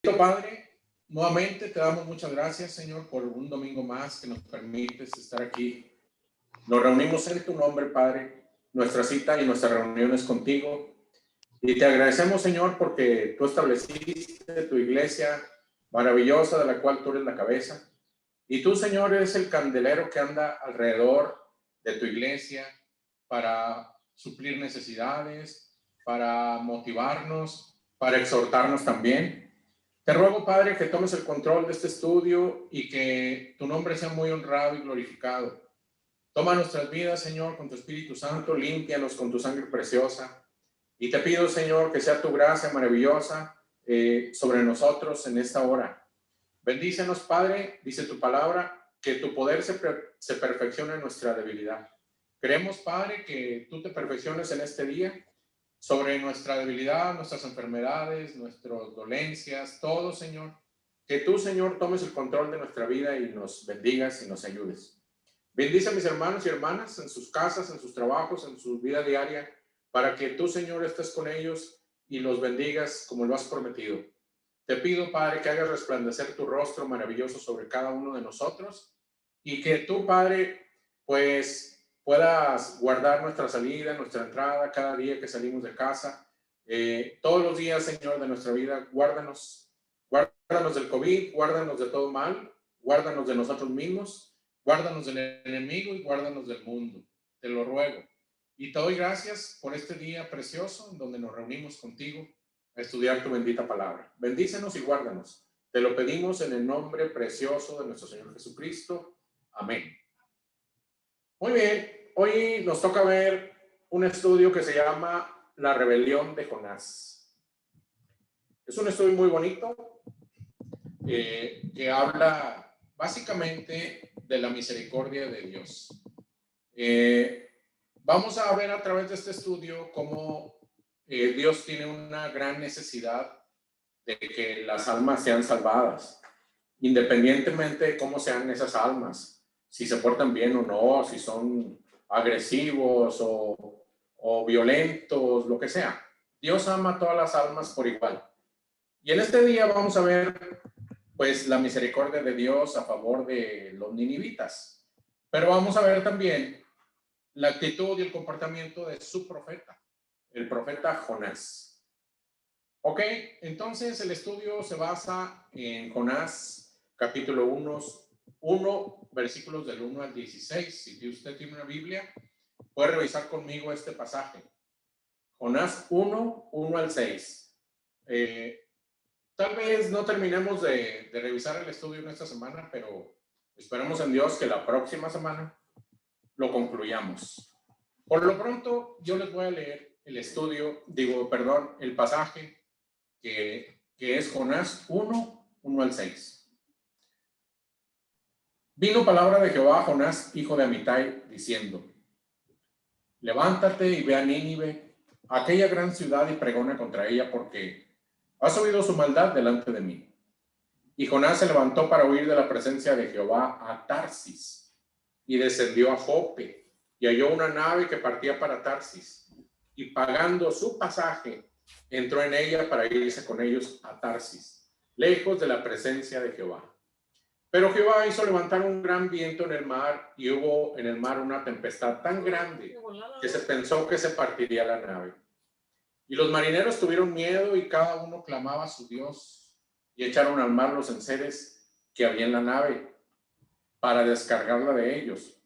Padre, nuevamente te damos muchas gracias, Señor, por un domingo más que nos permites estar aquí. Nos reunimos en tu nombre, Padre, nuestra cita y nuestras reuniones contigo. Y te agradecemos, Señor, porque tú estableciste tu iglesia maravillosa de la cual tú eres la cabeza. Y tú, Señor, eres el candelero que anda alrededor de tu iglesia para suplir necesidades, para motivarnos, para exhortarnos también. Te ruego, Padre, que tomes el control de este estudio y que tu nombre sea muy honrado y glorificado. Toma nuestras vidas, Señor, con tu Espíritu Santo, límpianos con tu sangre preciosa. Y te pido, Señor, que sea tu gracia maravillosa sobre nosotros en esta hora. Bendícenos, Padre, dice tu palabra, que tu poder se perfecciona en nuestra debilidad. Creemos, Padre, que tú te perfecciones en este día sobre nuestra debilidad, nuestras enfermedades, nuestras dolencias, todo, Señor. Que tú, Señor, tomes el control de nuestra vida y nos bendigas y nos ayudes. Bendice a mis hermanos y hermanas en sus casas, en sus trabajos, en su vida diaria, para que tú, Señor, estés con ellos y los bendigas como lo has prometido. Te pido, Padre, que hagas resplandecer tu rostro maravilloso sobre cada uno de nosotros y que tú, Padre, pues puedas guardar nuestra salida, nuestra entrada, cada día que salimos de casa. Todos los días, Señor, de nuestra vida, guárdanos. Guárdanos del COVID, guárdanos de todo mal, guárdanos de nosotros mismos, guárdanos del enemigo y guárdanos del mundo. Te lo ruego. Y te doy gracias por este día precioso en donde nos reunimos contigo a estudiar tu bendita palabra. Bendícenos y guárdanos. Te lo pedimos en el nombre precioso de nuestro Señor Jesucristo. Amén. Muy bien, hoy nos toca ver un estudio que se llama La rebelión de Jonás. Es un estudio muy bonito que habla básicamente de la misericordia de Dios. Vamos a ver a través de este estudio cómo Dios tiene una gran necesidad de que las almas sean salvadas, independientemente de cómo sean esas almas, si se portan bien o no, si son agresivos o violentos, lo que sea. Dios ama a todas las almas por igual. Y en este día vamos a ver pues la misericordia de Dios a favor de los ninivitas. Pero vamos a ver también la actitud y el comportamiento de su profeta, el profeta Jonás. Ok, entonces el estudio se basa en Jonás capítulo 1, versículos del 1 al 16. Si usted tiene una Biblia, puede revisar conmigo este pasaje. Jonás 1 al 6. Tal vez no terminemos de revisar el estudio en esta semana, pero esperamos en Dios que la próxima semana lo concluyamos. Por lo pronto, yo les voy a leer el pasaje que es Jonás 1 al 6. Vino palabra de Jehová a Jonás, hijo de Amitai, diciendo: levántate y ve a Nínive, aquella gran ciudad, y pregona contra ella, porque ha subido su maldad delante de mí. Y Jonás se levantó para huir de la presencia de Jehová a Tarsis, y descendió a Jope, y halló una nave que partía para Tarsis, y pagando su pasaje, entró en ella para irse con ellos a Tarsis, lejos de la presencia de Jehová. Pero Jehová hizo levantar un gran viento en el mar, y hubo en el mar una tempestad tan grande que se pensó que se partiría la nave. Y los marineros tuvieron miedo, y cada uno clamaba a su Dios, y echaron al mar los enseres que había en la nave para descargarla de ellos.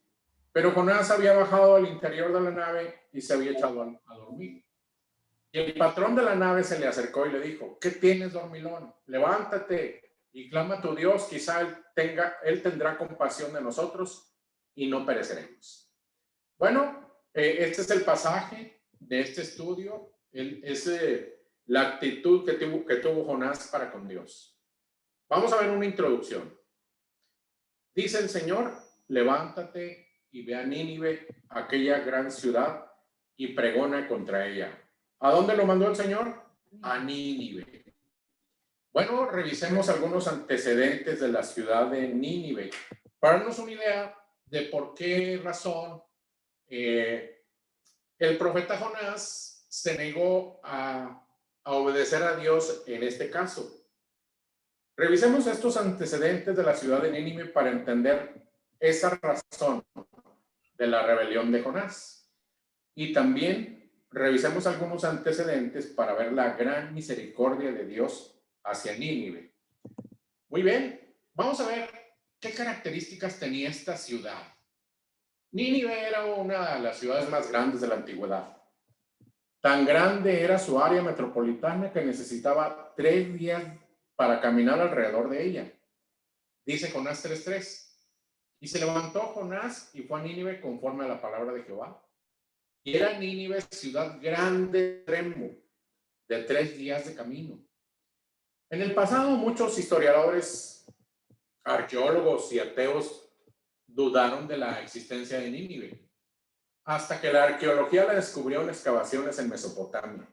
Pero Jonás había bajado al interior de la nave y se había echado a dormir. Y el patrón de la nave se le acercó y le dijo: ¿qué tienes, dormilón? Levántate y clama a tu Dios, quizá él tendrá compasión de nosotros y no pereceremos. Bueno, este es el pasaje de este estudio. Es la actitud que tuvo Jonás para con Dios. Vamos a ver una introducción. Dice el Señor: levántate y ve a Nínive, aquella gran ciudad, y pregona contra ella. ¿A dónde lo mandó el Señor? A Nínive. Bueno, revisemos algunos antecedentes de la ciudad de Nínive para darnos una idea de por qué razón el profeta Jonás se negó a obedecer a Dios en este caso. Revisemos estos antecedentes de la ciudad de Nínive para entender esa razón de la rebelión de Jonás. Y también revisemos algunos antecedentes para ver la gran misericordia de Dios hacia Nínive. Muy bien, vamos a ver qué características tenía esta ciudad. Nínive era una de las ciudades más grandes de la antigüedad. Tan grande era su área metropolitana que necesitaba 3 días para caminar alrededor de ella. Dice Jonás 3:3. Y se levantó Jonás y fue a Nínive conforme a la palabra de Jehová. Y era Nínive ciudad grande, extremo, de 3 días de camino. En el pasado, muchos historiadores, arqueólogos y ateos dudaron de la existencia de Nínive, hasta que la arqueología la descubrió en excavaciones en Mesopotamia.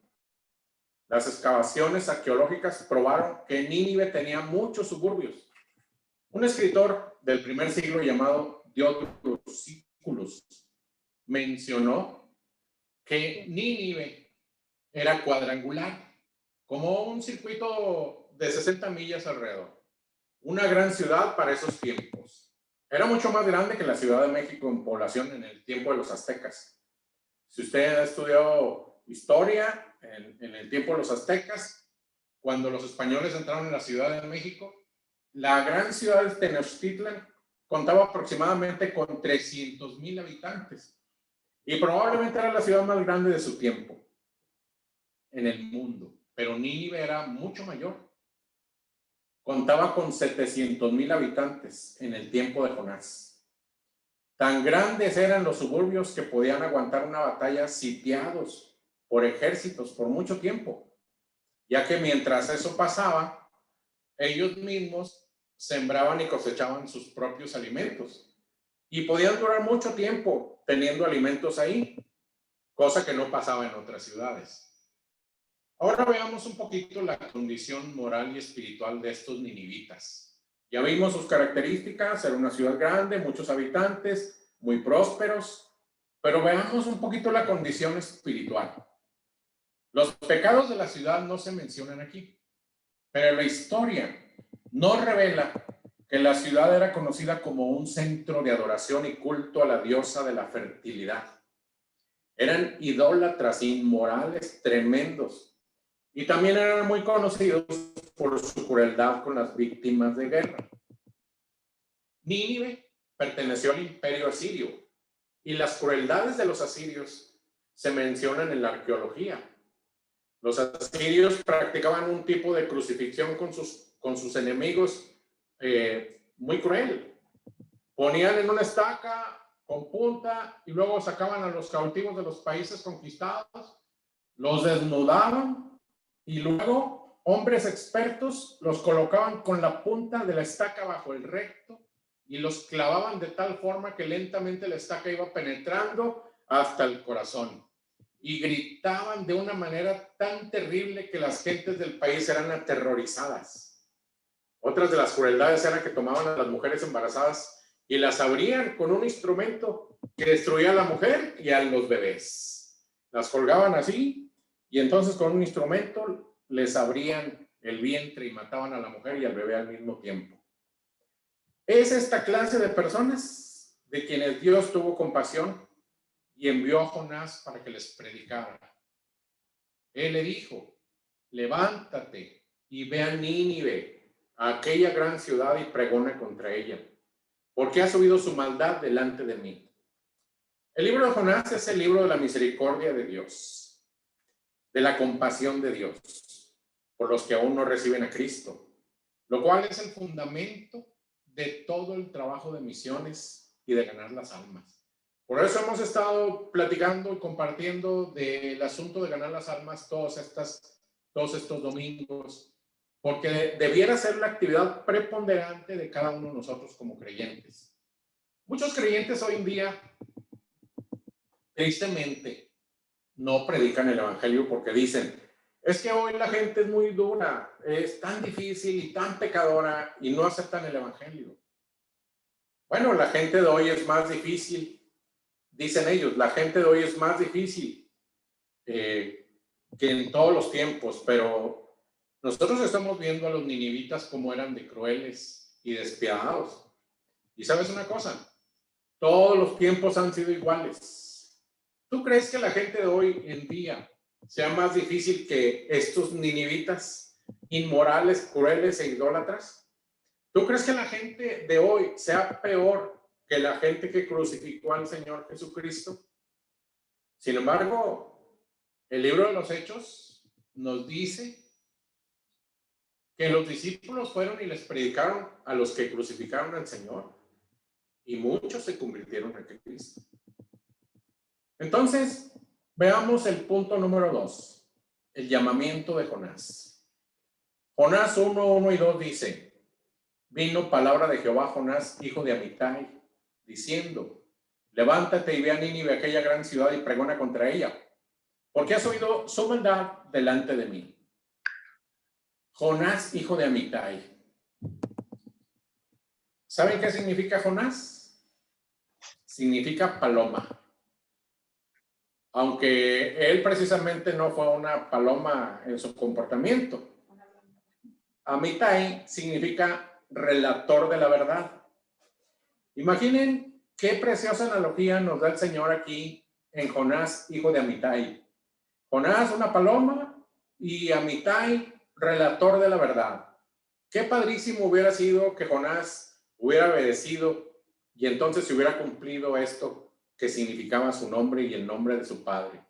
Las excavaciones arqueológicas probaron que Nínive tenía muchos suburbios. Un escritor del primer siglo llamado Diodoro Sículos mencionó que Nínive era cuadrangular, como un circuito de 60 millas alrededor. Una gran ciudad para esos tiempos. Era mucho más grande que la Ciudad de México en población en el tiempo de los aztecas. Si usted ha estudiado historia en el tiempo de los aztecas, cuando los españoles entraron en la Ciudad de México, la gran ciudad de Tenochtitlan contaba aproximadamente con 300,000 habitantes y probablemente era la ciudad más grande de su tiempo en el mundo, pero Nínive era mucho mayor. Contaba con 700,000 habitantes en el tiempo de Jonás. Tan grandes eran los suburbios que podían aguantar una batalla sitiados por ejércitos por mucho tiempo, ya que mientras eso pasaba, ellos mismos sembraban y cosechaban sus propios alimentos y podían durar mucho tiempo teniendo alimentos ahí, cosa que no pasaba en otras ciudades. Ahora veamos un poquito la condición moral y espiritual de estos ninivitas. Ya vimos sus características: era una ciudad grande, muchos habitantes, muy prósperos, pero veamos un poquito la condición espiritual. Los pecados de la ciudad no se mencionan aquí, pero la historia nos revela que la ciudad era conocida como un centro de adoración y culto a la diosa de la fertilidad. Eran idólatras inmorales tremendos y también eran muy conocidos por su crueldad con las víctimas de guerra. Nínive perteneció al imperio asirio y las crueldades de los asirios se mencionan en la arqueología. Los asirios practicaban un tipo de crucifixión con sus enemigos muy cruel. Ponían en una estaca con punta y luego sacaban a los cautivos de los países conquistados, los desnudaban y luego hombres expertos los colocaban con la punta de la estaca bajo el recto y los clavaban de tal forma que lentamente la estaca iba penetrando hasta el corazón. Y gritaban de una manera tan terrible que las gentes del país eran aterrorizadas. Otras de las crueldades eran que tomaban a las mujeres embarazadas y las abrían con un instrumento que destruía a la mujer y a los bebés. Las colgaban así y entonces con un instrumento les abrían el vientre y mataban a la mujer y al bebé al mismo tiempo. Es esta clase de personas de quienes Dios tuvo compasión y envió a Jonás para que les predicara. Él le dijo: levántate y ve a Nínive, a aquella gran ciudad, y pregona contra ella, porque ha subido su maldad delante de mí. El libro de Jonás es el libro de la misericordia de Dios, de la compasión de Dios por los que aún no reciben a Cristo, lo cual es el fundamento de todo el trabajo de misiones y de ganar las almas. Por eso hemos estado platicando y compartiendo del asunto de ganar las almas todos estos domingos, porque debiera ser la actividad preponderante de cada uno de nosotros como creyentes. Muchos creyentes hoy en día, tristemente, no predican el evangelio porque dicen: es que hoy la gente es muy dura, es tan difícil y tan pecadora y no aceptan el evangelio. Bueno, la gente de hoy es más difícil. Dicen ellos, la gente de hoy es más difícil que en todos los tiempos, pero Nosotros estamos viendo a los ninivitas como eran de crueles y despiadados. Y sabes una cosa, todos los tiempos han sido iguales. ¿Tú crees que la gente de hoy en día sea más difícil que estos ninivitas inmorales, crueles e idólatras? ¿Tú crees que la gente de hoy sea peor que la gente que crucificó al Señor Jesucristo? Sin embargo, el libro de los Hechos nos dice que los discípulos fueron y les predicaron a los que crucificaron al Señor y muchos se convirtieron en Cristo. Entonces, veamos el punto número 2, el llamamiento de Jonás. Jonás 1, 1 y 2 dice: vino palabra de Jehová a Jonás, hijo de Amitai, diciendo: levántate y ve a Nínive, aquella gran ciudad, y pregona contra ella, porque has oído su maldad delante de mí. Jonás, hijo de Amitai. ¿Saben qué significa Jonás? Significa paloma. Aunque él precisamente no fue una paloma en su comportamiento. Amitai significa relator de la verdad. Imaginen qué preciosa analogía nos da el Señor aquí en Jonás, hijo de Amitai. Jonás, una paloma, y Amitai, relator de la verdad. Qué padrísimo hubiera sido que Jonás hubiera obedecido y entonces se hubiera cumplido esto que significaba su nombre y el nombre de su padre.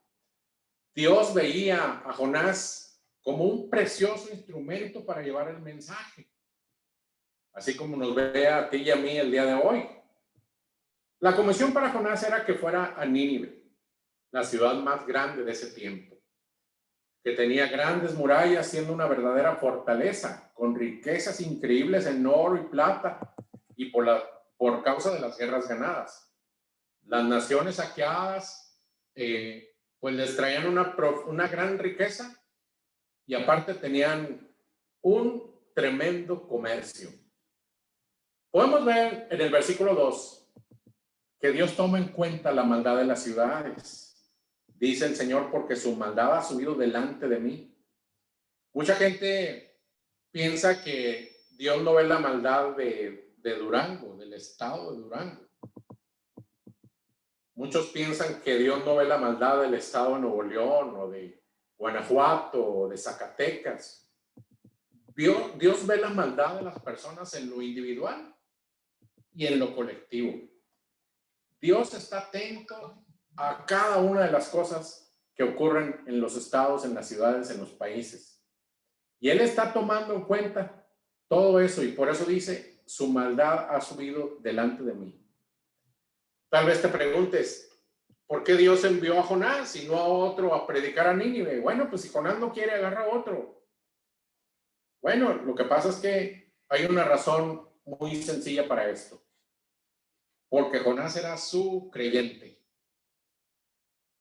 Dios veía a Jonás como un precioso instrumento para llevar el mensaje, así como nos ve a ti y a mí el día de hoy. La comisión para Jonás era que fuera a Nínive, la ciudad más grande de ese tiempo, que tenía grandes murallas, siendo una verdadera fortaleza, con riquezas increíbles en oro y plata, y por causa de las guerras ganadas. Las naciones saqueadas, pues les traían una gran riqueza, y aparte tenían un tremendo comercio. Podemos ver en el versículo 2 que Dios toma en cuenta la maldad de las ciudades. Dice el Señor: porque su maldad ha subido delante de mí. Mucha gente piensa que Dios no ve la maldad de Durango, del estado de Durango. Muchos piensan que Dios no ve la maldad del estado de Nuevo León o de Guanajuato o de Zacatecas. Dios ve la maldad de las personas en lo individual y en lo colectivo. Dios está atento a cada una de las cosas que ocurren en los estados, en las ciudades, en los países. Y Él está tomando en cuenta todo eso, y por eso dice: su maldad ha subido delante de mí. Tal vez te preguntes, ¿por qué Dios envió a Jonás y no a otro a predicar a Nínive? Bueno, pues si Jonás no quiere, agarra a otro. Bueno, lo que pasa es que hay una razón muy sencilla para esto. Porque Jonás era su creyente.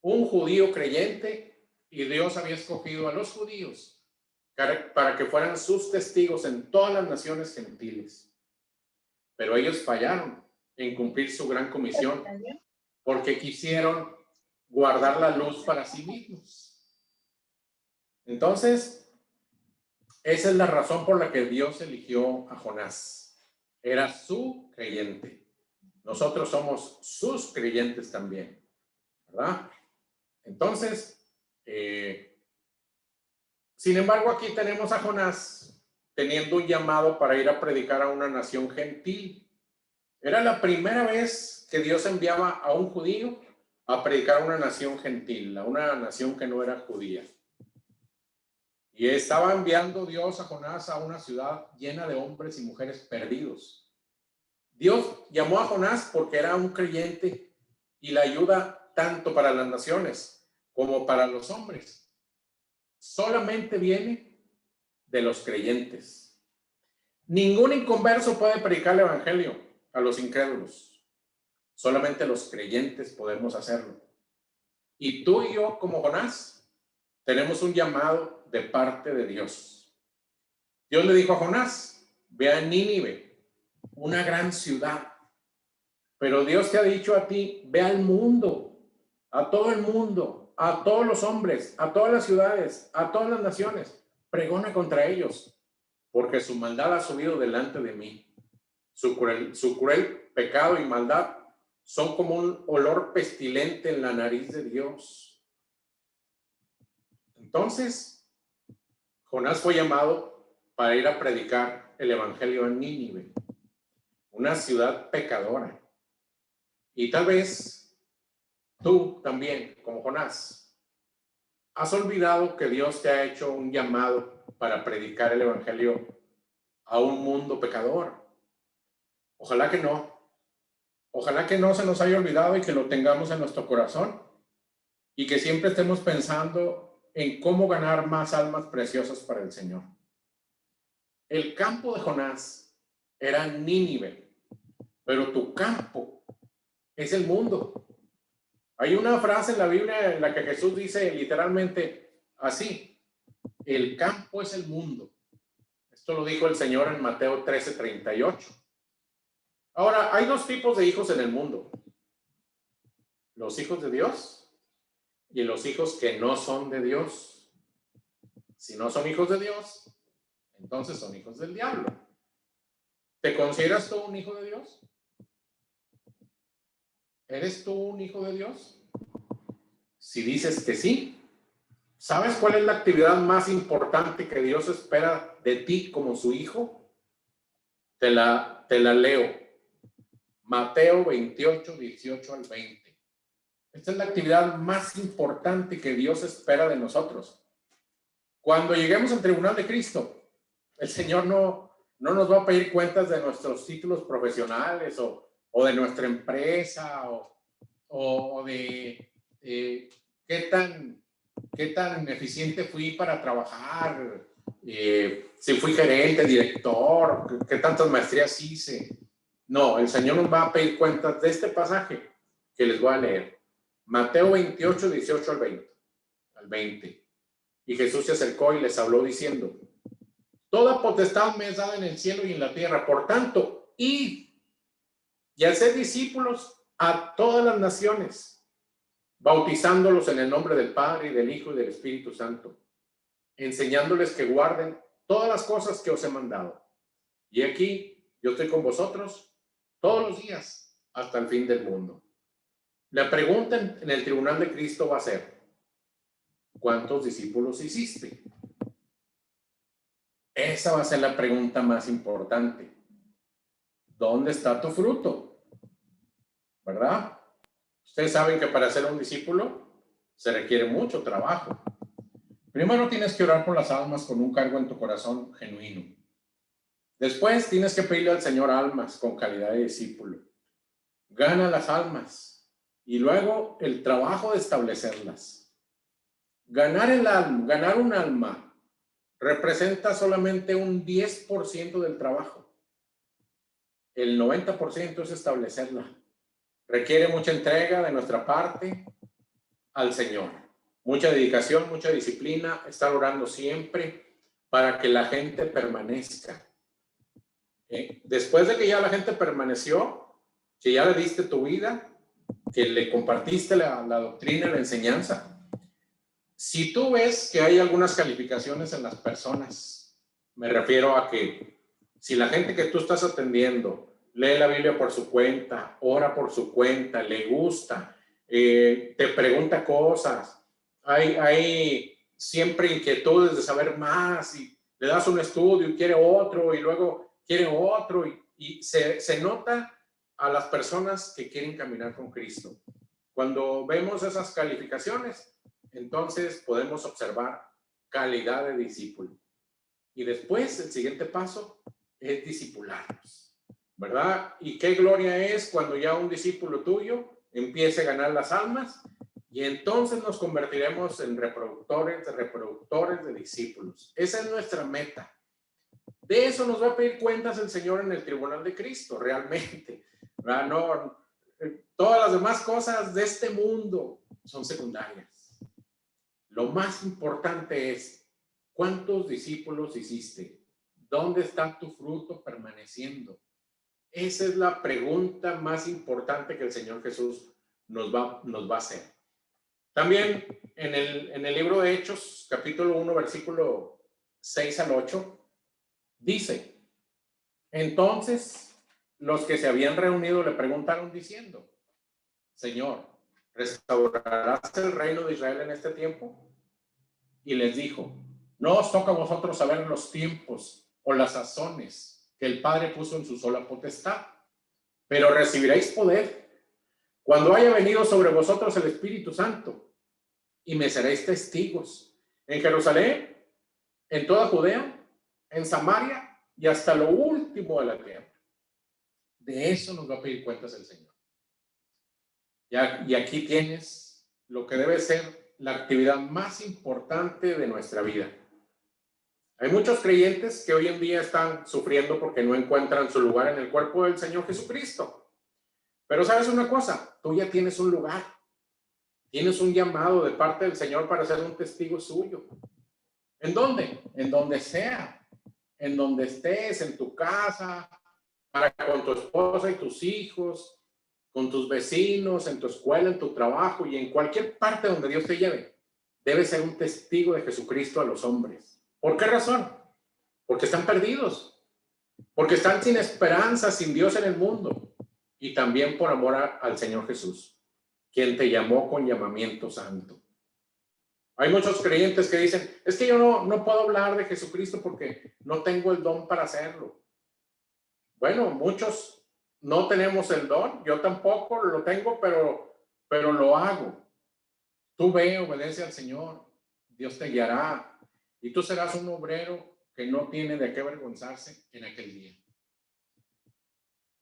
Un judío creyente, y Dios había escogido a los judíos para que fueran sus testigos en todas las naciones gentiles. Pero ellos fallaron en cumplir su gran comisión porque quisieron guardar la luz para sí mismos. Entonces, esa es la razón por la que Dios eligió a Jonás. Era su creyente. Nosotros somos sus creyentes también, ¿verdad? Entonces, sin embargo, aquí tenemos a Jonás teniendo un llamado para ir a predicar a una nación gentil. Era la primera vez que Dios enviaba a un judío a predicar a una nación gentil, a una nación que no era judía. Y estaba enviando Dios a Jonás a una ciudad llena de hombres y mujeres perdidos. Dios llamó a Jonás porque era un creyente y la ayuda tanto para las naciones como para los hombres solamente viene de los creyentes. Ningún inconverso puede predicar el evangelio a los incrédulos. Solamente los creyentes podemos hacerlo. Y tú y yo, como Jonás, tenemos un llamado de parte de Dios. Dios le dijo a Jonás: ve a Nínive, una gran ciudad. Pero Dios te ha dicho a ti: ve al mundo, a todo el mundo, a todos los hombres, a todas las ciudades, a todas las naciones. pregona contra ellos, porque su maldad ha subido delante de mí. Su cruel pecado y maldad son como un olor pestilente en la nariz de Dios. Entonces, Jonás fue llamado para ir a predicar el evangelio a Nínive, una ciudad pecadora. Y tal vez tú también, como Jonás, has olvidado que Dios te ha hecho un llamado para predicar el evangelio a un mundo pecador. Ojalá que no. Ojalá que no se nos haya olvidado y que lo tengamos en nuestro corazón y que siempre estemos pensando en cómo ganar más almas preciosas para el Señor. El campo de Jonás era Nínive, pero tu campo es el mundo. Hay una frase en la Biblia en la que Jesús dice literalmente así: el campo es el mundo. Esto lo dijo el Señor en Mateo 13:38. Ahora, hay dos tipos de hijos en el mundo: los hijos de Dios y los hijos que no son de Dios. Si no son hijos de Dios, entonces son hijos del diablo. ¿Te consideras tú un hijo de Dios? ¿Eres tú un hijo de Dios? Si dices que sí, ¿sabes cuál es la actividad más importante que Dios espera de ti como su hijo? Te la leo. Mateo 28, 18 al 20. Esta es la actividad más importante que Dios espera de nosotros. Cuando lleguemos al tribunal de Cristo, el Señor no nos va a pedir cuentas de nuestros títulos profesionales o de nuestra empresa o de qué tan eficiente fui para trabajar, si fui gerente, director, qué tantas maestrías hice. No, el Señor nos va a pedir cuentas de este pasaje que les voy a leer. Mateo 28, 18 al 20. Y Jesús se acercó y les habló diciendo: toda potestad me es dada en el cielo y en la tierra. Por tanto, id y haced discípulos a todas las naciones, bautizándolos en el nombre del Padre y del Hijo y del Espíritu Santo, enseñándoles que guarden todas las cosas que os he mandado. Y aquí yo estoy con vosotros todos los días hasta el fin del mundo. La pregunta en el tribunal de Cristo va a ser: ¿cuántos discípulos hiciste? Esa va a ser la pregunta más importante. ¿Dónde está tu fruto? ¿Verdad? Ustedes saben que para ser un discípulo se requiere mucho trabajo. Primero tienes que orar por las almas con un cargo en tu corazón genuino. Después tienes que pedirle al Señor almas con calidad de discípulo. Gana las almas y luego el trabajo de establecerlas. Ganar un alma representa solamente un 10% del trabajo. El 90% es establecerla. Requiere mucha entrega de nuestra parte al Señor, mucha dedicación, mucha disciplina, estar orando siempre para que la gente permanezca. Después de que ya la gente permaneció, que ya le diste tu vida, que le compartiste la doctrina, la enseñanza, si tú ves que hay algunas calificaciones en las personas, me refiero a que si la gente que tú estás atendiendo lee la Biblia por su cuenta, ora por su cuenta, le gusta, te pregunta cosas, hay siempre inquietudes de saber más y le das un estudio y quiere otro y luego quiere otro y se nota a las personas que quieren caminar con Cristo. Cuando vemos esas calificaciones, entonces podemos observar calidad de discípulo. Y después el siguiente paso es discipularnos, ¿verdad? Y qué gloria es cuando ya un discípulo tuyo empiece a ganar las almas y entonces nos convertiremos en reproductores de discípulos. Esa es nuestra meta. De eso nos va a pedir cuentas el Señor en el tribunal de Cristo, realmente. No, todas las demás cosas de este mundo son secundarias. Lo más importante es: ¿cuántos discípulos hiciste? ¿Dónde está tu fruto permaneciendo? Esa es la pregunta más importante que el Señor Jesús nos va a hacer. También en el libro de Hechos, capítulo 1, versículo 6 al 8, dice: entonces los que se habían reunido le preguntaron diciendo: Señor, ¿restaurarás el reino de Israel en este tiempo? Y les dijo: no os toca a vosotros saber los tiempos o las sazones que el Padre puso en su sola potestad, pero recibiréis poder cuando haya venido sobre vosotros el Espíritu Santo, y me seréis testigos en Jerusalén, en toda Judea, en Samaria y hasta lo último de la tierra. De eso nos va a pedir cuentas el Señor. Y aquí tienes lo que debe ser la actividad más importante de nuestra vida. Hay muchos creyentes que hoy en día están sufriendo porque no encuentran su lugar en el cuerpo del Señor Jesucristo. Pero ¿sabes una cosa? Tú ya tienes un lugar. Tienes un llamado de parte del Señor para ser un testigo suyo. ¿En dónde? En donde sea. En donde estés, en tu casa, con tu esposa y tus hijos, con tus vecinos, en tu escuela, en tu trabajo y en cualquier parte donde Dios te lleve. Debes ser un testigo de Jesucristo a los hombres. ¿Por qué razón? Porque están perdidos, porque están sin esperanza, sin Dios en el mundo, y también por amor al Señor Jesús, quien te llamó con llamamiento santo. Hay muchos creyentes que dicen: es que yo no puedo hablar de Jesucristo porque no tengo el don para hacerlo. Bueno, muchos no tenemos el don, yo tampoco lo tengo, pero lo hago. Tú ve, obedece al Señor, Dios te guiará y tú serás un obrero que no tiene de qué avergonzarse en aquel día.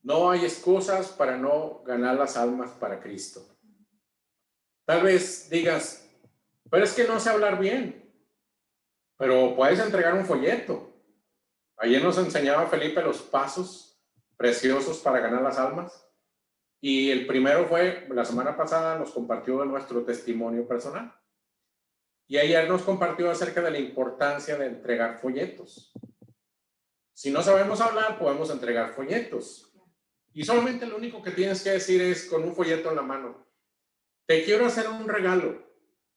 No hay excusas para no ganar las almas para Cristo. Tal vez digas: pero es que no sé hablar bien. Pero puedes entregar un folleto. Ayer nos enseñaba Felipe los pasos preciosos para ganar las almas. Y el primero fue, la semana pasada nos compartió nuestro testimonio personal. Y ayer nos compartió acerca de la importancia de entregar folletos. Si no sabemos hablar, podemos entregar folletos. Y solamente lo único que tienes que decir es, con un folleto en la mano: te quiero hacer un regalo.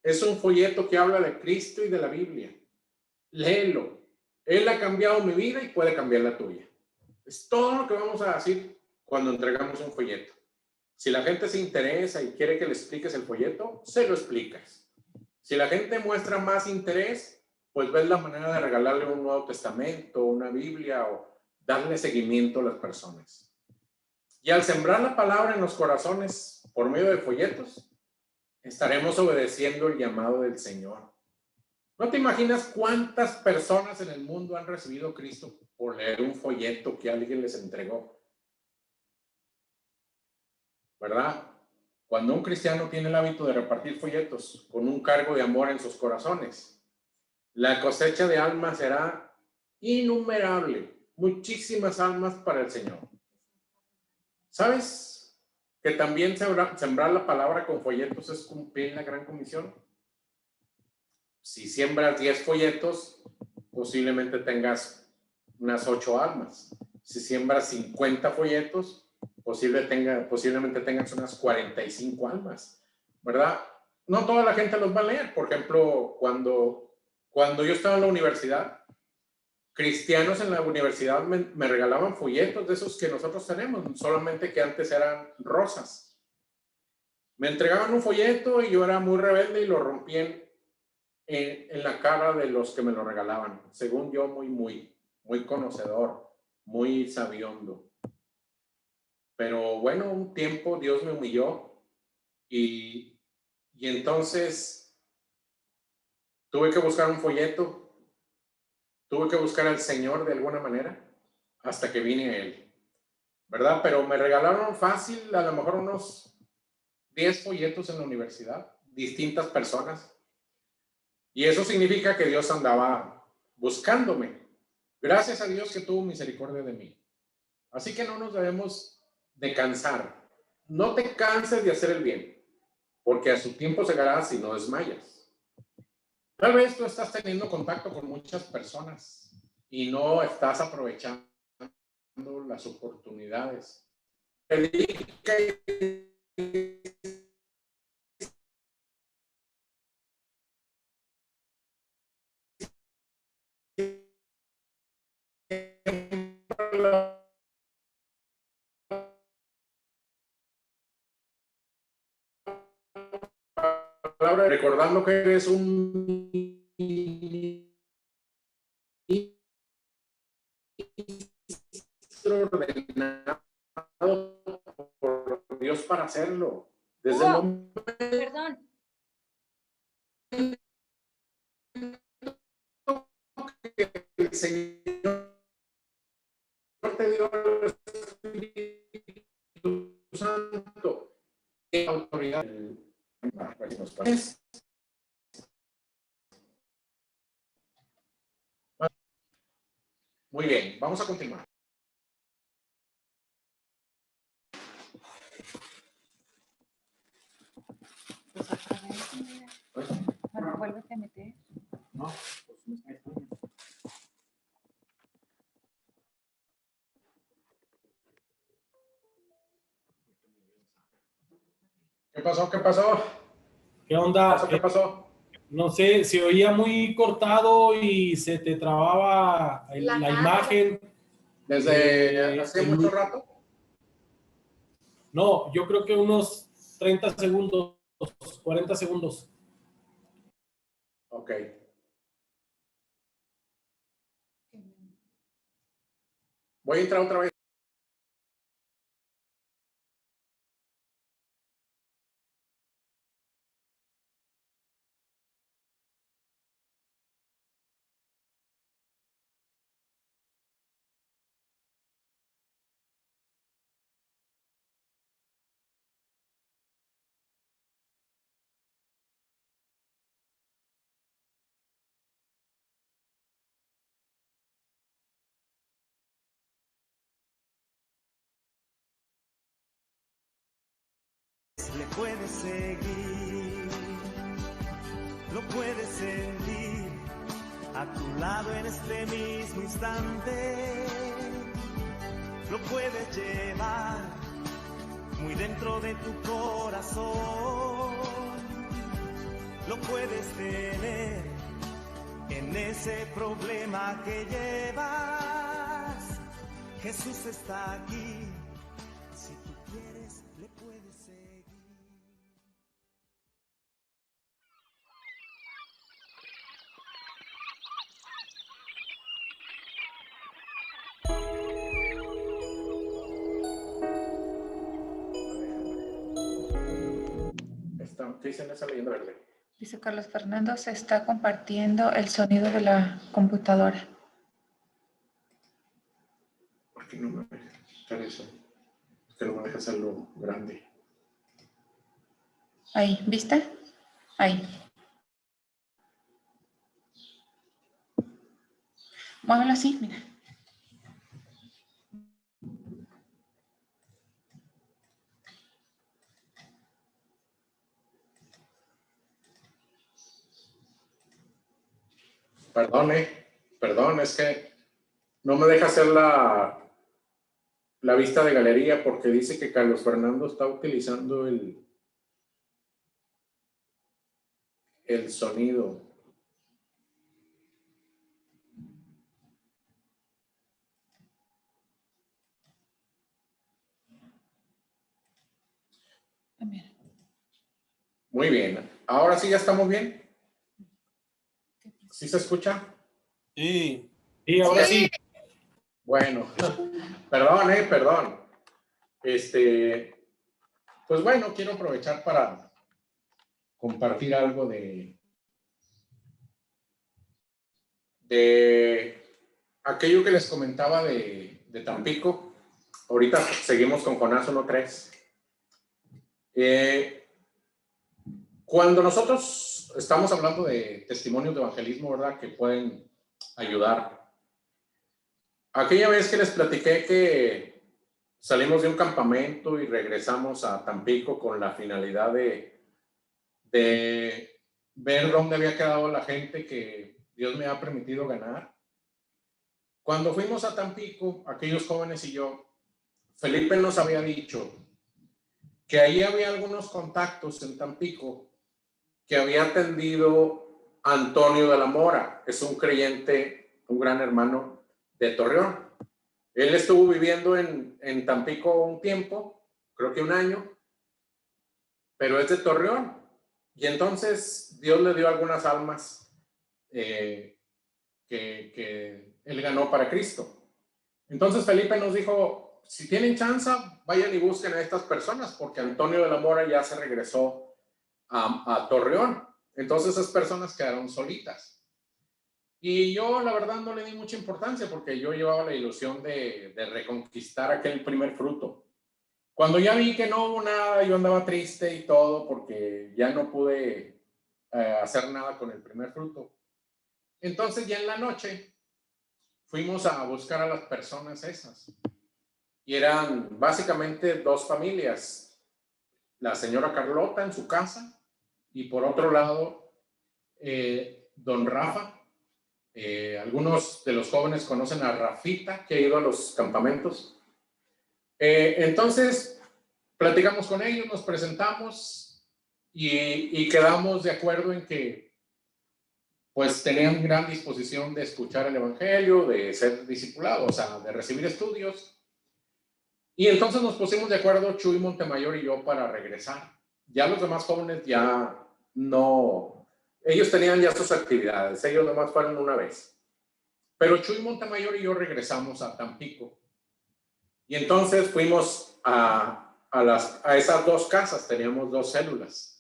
Es un folleto que habla de Cristo y de la Biblia. Léelo. Él ha cambiado mi vida y puede cambiar la tuya. Es todo lo que vamos a decir cuando entregamos un folleto. Si la gente se interesa y quiere que le expliques el folleto, se lo explicas. Si la gente muestra más interés, pues ves la manera de regalarle un Nuevo Testamento, una Biblia, o darle seguimiento a las personas. Y al sembrar la palabra en los corazones por medio de folletos, estaremos obedeciendo el llamado del Señor. ¿No te imaginas cuántas personas en el mundo han recibido a Cristo por leer un folleto que alguien les entregó? ¿Verdad? Cuando un cristiano tiene el hábito de repartir folletos con un cargo de amor en sus corazones, la cosecha de almas será innumerable, muchísimas almas para el Señor. ¿Sabes que también sembrar la palabra con folletos es cumplir la gran comisión? Si siembras 10 folletos, posiblemente tengas unas 8 almas. Si siembras 50 folletos, posiblemente tengas unas 45 almas, ¿verdad? No toda la gente los va a leer. Por ejemplo, cuando yo estaba en la universidad, cristianos en la universidad me regalaban folletos de esos que nosotros tenemos, solamente que antes eran rosas. Me entregaban un folleto y yo era muy rebelde y lo rompí en la cara de los que me lo regalaban. Según yo, muy conocedor, muy sabiondo. Pero bueno, un tiempo Dios me humilló y entonces tuve que buscar un folleto, tuve que buscar al Señor de alguna manera hasta que vine a Él, ¿verdad? Pero me regalaron fácil, a lo mejor unos 10 folletos en la universidad, distintas personas. Y eso significa que Dios andaba buscándome. Gracias a Dios que tuvo misericordia de mí. Así que no nos debemos de cansar. No te canses de hacer el bien, porque a su tiempo llegará si no desmayas. Tal vez tú estás teniendo contacto con muchas personas y no estás aprovechando las oportunidades. Predica la palabra, recordando que eres un ministro ordenado por Dios para hacerlo. Desde el momento Perdón. que el Señor te dio el Espíritu Santo, ¿qué autoridad? Muy bien, vamos a continuar. Pues otra vez, mira. Vuélvete a meter. No, pues no está esto. ¿Qué pasó? ¿Qué pasó? ¿Qué onda? ¿Qué pasó? No sé, se oía muy cortado y se te trababa la imagen. ¿Desde hace mucho rato? No, yo creo que unos 30 segundos, 40 segundos. Ok. Voy a entrar otra vez. Le puedes seguir, lo puedes sentir a tu lado en este mismo instante, lo puedes llevar muy dentro de tu corazón, lo puedes tener en ese problema que llevas. Jesús está aquí, si tú quieres le puedes seguir. ¿Qué dice en esa leyenda verde? Dice Carlos Fernando, se está compartiendo el sonido de la computadora. ¿Por qué no me deja quitar eso? Es que no me deja hacerlo grande. Ahí, ¿viste? Ahí. Muévelo así, mira. Perdón, es que no me deja hacer la vista de galería porque dice que Carlos Fernando está utilizando el sonido. Mira. Muy bien. Ahora sí ya estamos bien. ¿Sí se escucha? Sí, ahora sí. Bueno, perdón. Pues bueno, quiero aprovechar para compartir algo de aquello que les comentaba de Tampico. Ahorita seguimos con Jonás 1:3. Cuando nosotros estamos hablando de testimonios de evangelismo, ¿verdad? Que pueden ayudar. Aquella vez que les platiqué que salimos de un campamento y regresamos a Tampico con la finalidad de ver dónde había quedado la gente que Dios me ha permitido ganar. Cuando fuimos a Tampico, aquellos jóvenes y yo, Felipe nos había dicho que ahí había algunos contactos en Tampico que había atendido Antonio de la Mora, que es un creyente, un gran hermano de Torreón. Él estuvo viviendo en Tampico un tiempo, creo que un año, pero es de Torreón. Y entonces Dios le dio algunas almas que él ganó para Cristo. Entonces Felipe nos dijo, si tienen chance, vayan y busquen a estas personas, porque Antonio de la Mora ya se regresó a Torreón. Entonces esas personas quedaron solitas. Y yo la verdad no le di mucha importancia porque yo llevaba la ilusión de reconquistar aquel primer fruto. Cuando ya vi que no hubo nada, yo andaba triste y todo porque ya no pude hacer nada con el primer fruto. Entonces ya en la noche fuimos a buscar a las personas esas. Y eran básicamente dos familias. La señora Carlota en su casa y por otro lado, don Rafa. Algunos de los jóvenes conocen a Rafita, que ha ido a los campamentos. Entonces, platicamos con ellos, nos presentamos y quedamos de acuerdo en que pues tenían gran disposición de escuchar el evangelio, de ser discipulados, o sea, de recibir estudios. Y entonces nos pusimos de acuerdo Chuy Montemayor y yo para regresar. Ya los demás jóvenes ya no, ellos tenían ya sus actividades, ellos nomás fueron una vez. Pero Chuy Montemayor y yo regresamos a Tampico. Y entonces fuimos a esas dos casas, teníamos dos células.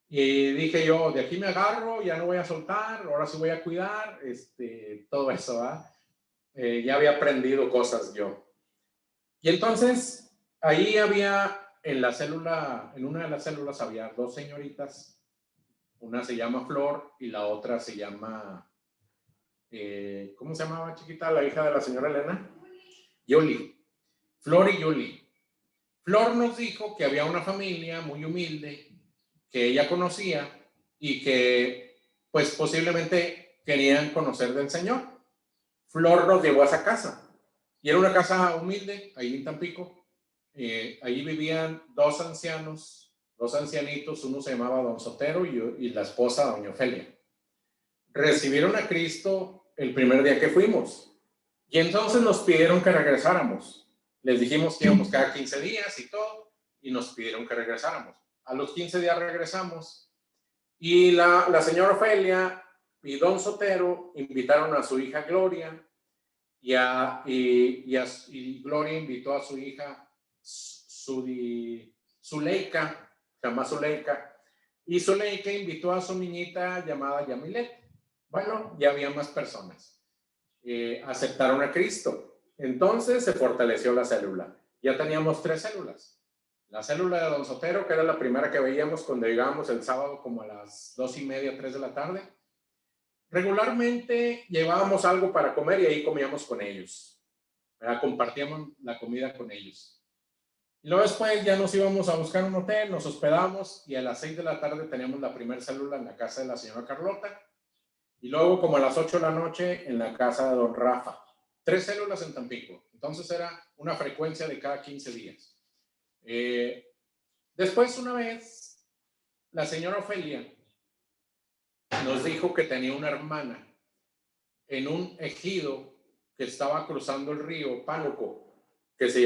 Y dije yo, de aquí me agarro, ya no voy a soltar, ahora sí voy a cuidar, todo eso, ¿verdad? Ya había aprendido cosas yo. Y entonces, ahí había en la célula, en una de las células había dos señoritas, una se llama Flor y la otra se llama, ¿cómo se llamaba chiquita la hija de la señora Elena? Yoli. Flor y Yoli. Flor nos dijo que había una familia muy humilde que ella conocía y que pues posiblemente querían conocer del Señor. Flor nos llevó a esa casa y era una casa humilde ahí en Tampico. Allí vivían dos ancianos, dos ancianitos, uno se llamaba Don Sotero y la esposa Doña Ofelia. Recibieron a Cristo el primer día que fuimos y entonces nos pidieron que regresáramos. Les dijimos que íbamos cada 15 días y todo y nos pidieron que regresáramos. A los 15 días regresamos y la señora Ofelia y Don Sotero invitaron a su hija Gloria y Gloria invitó a su hija Zuleika, se llama Zuleika, y Zuleika invitó a su niñita llamada Yamilet. Bueno, ya había más personas. Aceptaron a Cristo. Entonces se fortaleció la célula. Ya teníamos 3 células. La célula de Don Sotero, que era la primera que veíamos cuando llegábamos el sábado como a las 2:30, 3 de la tarde. Regularmente llevábamos algo para comer y ahí comíamos con ellos. Compartíamos la comida con ellos. Y luego después ya nos íbamos a buscar un hotel, nos hospedamos y a las 6 de la tarde teníamos la primera célula en la casa de la señora Carlota. Y luego como a las 8 de la noche en la casa de Don Rafa. 3 células en Tampico. Entonces era una frecuencia de cada 15 días. Después una vez la señora Ofelia nos dijo que tenía una hermana en un ejido que estaba cruzando el río Pánuco, ese